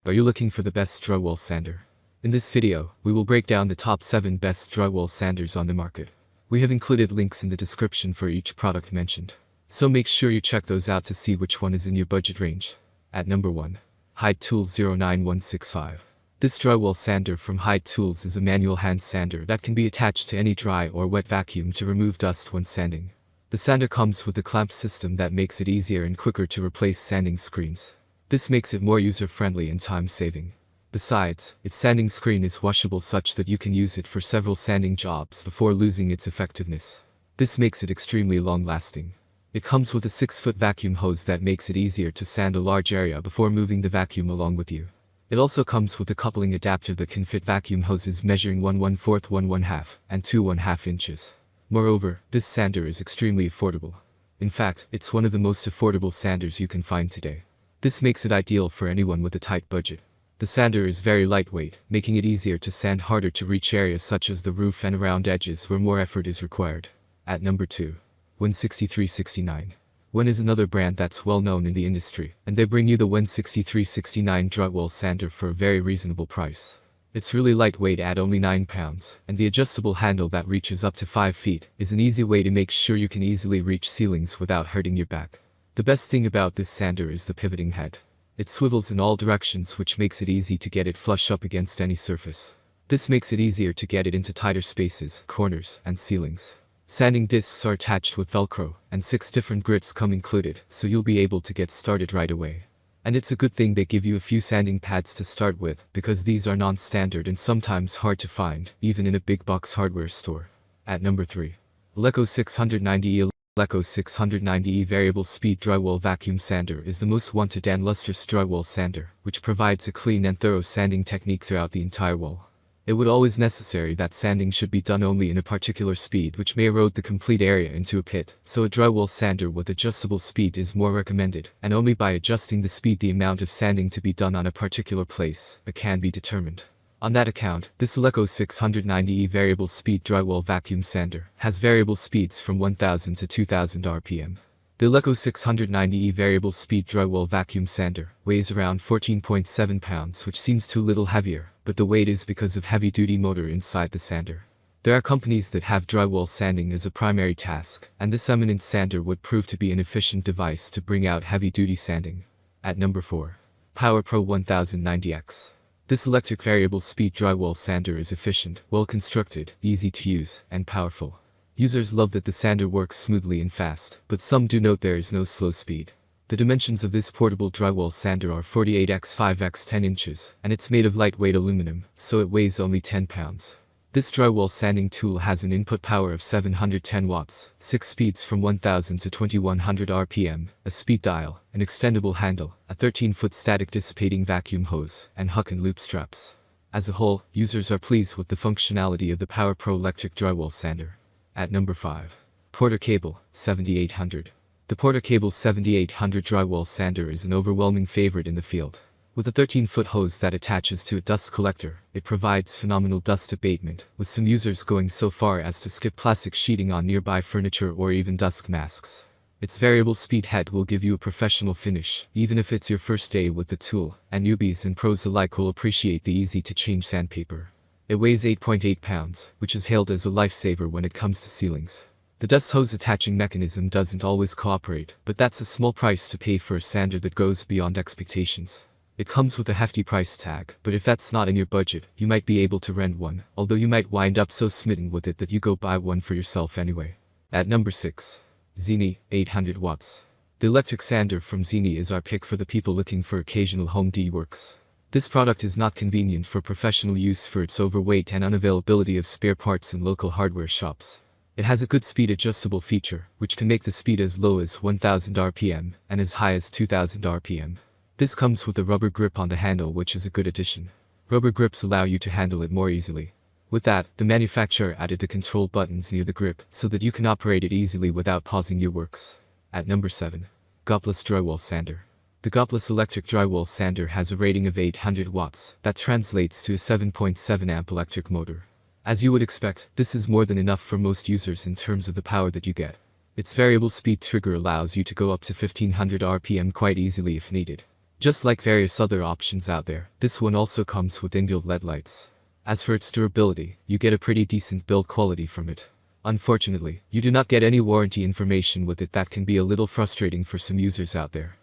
Are you looking for the best drywall sander? In this video, we will break down the top 7 best drywall sanders on the market. We have included links in the description for each product mentioned, so make sure you check those out to see which one is in your budget range. At number 1. Hyde Tools 09165. This drywall sander from Hyde Tools is a manual hand sander that can be attached to any dry or wet vacuum to remove dust when sanding. The sander comes with a clamp system that makes it easier and quicker to replace sanding screens. This makes it more user-friendly and time-saving. Besides, its sanding screen is washable such that you can use it for several sanding jobs before losing its effectiveness. This makes it extremely long-lasting. It comes with a 6-foot vacuum hose that makes it easier to sand a large area before moving the vacuum along with you. It also comes with a coupling adapter that can fit vacuum hoses measuring 1/4, 1/2, and 2/1/2 inches. Moreover, this sander is extremely affordable. In fact, it's one of the most affordable sanders you can find today. This makes it ideal for anyone with a tight budget. The sander is very lightweight, making it easier to sand harder to reach areas such as the roof and around edges where more effort is required. At number 2. ZENY 6369. ZENY is another brand that's well known in the industry, and they bring you the ZENY 6369 drywall sander for a very reasonable price. It's really lightweight at only 9 pounds, and the adjustable handle that reaches up to 5 feet is an easy way to make sure you can easily reach ceilings without hurting your back. The best thing about this sander is the pivoting head. It swivels in all directions, which makes it easy to get it flush up against any surface. This makes it easier to get it into tighter spaces, corners, and ceilings. Sanding discs are attached with Velcro, and 6 different grits come included, so you'll be able to get started right away. And it's a good thing they give you a few sanding pads to start with, because these are non-standard and sometimes hard to find, even in a big box hardware store. At number 3. ALEKO 690E. ALEKO 690E Variable Speed Drywall Vacuum Sander is the most wanted and lustrous drywall sander, which provides a clean and thorough sanding technique throughout the entire wall. It would always necessary that sanding should be done only in a particular speed, which may erode the complete area into a pit, so a drywall sander with adjustable speed is more recommended, and only by adjusting the speed the amount of sanding to be done on a particular place can be determined. On that account, this ALEKO 690E Variable Speed Drywall Vacuum Sander has variable speeds from 1000 to 2000 RPM. The ALEKO 690E Variable Speed Drywall Vacuum Sander weighs around 14.7 pounds, which seems too little heavier, but the weight is because of heavy-duty motor inside the sander. There are companies that have drywall sanding as a primary task, and this eminent sander would prove to be an efficient device to bring out heavy-duty sanding. At number 4. PowerPro 1090X. This electric variable speed drywall sander is efficient, well constructed, easy to use, and powerful. Users love that the sander works smoothly and fast, but some do note there is no slow speed. The dimensions of this portable drywall sander are 48x5x10 inches, and it's made of lightweight aluminum, so it weighs only 10 pounds. This drywall sanding tool has an input power of 710 watts, 6 speeds from 1000 to 2100 RPM, a speed dial, an extendable handle, a 13-foot static dissipating vacuum hose, and hook and loop straps. As a whole, users are pleased with the functionality of the PowerPro electric drywall sander. At number 5. Porter Cable 7800. The Porter Cable 7800 drywall sander is an overwhelming favorite in the field. With a 13-foot hose that attaches to a dust collector, it provides phenomenal dust abatement, with some users going so far as to skip plastic sheeting on nearby furniture or even dust masks. Its variable speed head will give you a professional finish, even if it's your first day with the tool, and newbies and pros alike will appreciate the easy-to-change sandpaper. It weighs 8.8 pounds, which is hailed as a lifesaver when it comes to ceilings. The dust hose attaching mechanism doesn't always cooperate, but that's a small price to pay for a sander that goes beyond expectations. It comes with a hefty price tag, but if that's not in your budget, you might be able to rent one, although you might wind up so smitten with it that you go buy one for yourself anyway. At number 6. ZENY 800 watts. The electric sander from ZENY is our pick for the people looking for occasional home works. This product is not convenient for professional use for its overweight and unavailability of spare parts in local hardware shops. It has a good speed adjustable feature, which can make the speed as low as 1000 RPM and as high as 2000 RPM. This comes with a rubber grip on the handle, which is a good addition. Rubber grips allow you to handle it more easily. With that, the manufacturer added the control buttons near the grip so that you can operate it easily without pausing your works. At number 7. Goplus Drywall Sander. The Goplus electric drywall sander has a rating of 800 watts, that translates to a 7.7 amp electric motor. As you would expect, this is more than enough for most users in terms of the power that you get. Its variable speed trigger allows you to go up to 1500 RPM quite easily if needed. Just like various other options out there, this one also comes with inbuilt LED lights. As for its durability, you get a pretty decent build quality from it. Unfortunately, you do not get any warranty information with it. That can be a little frustrating for some users out there.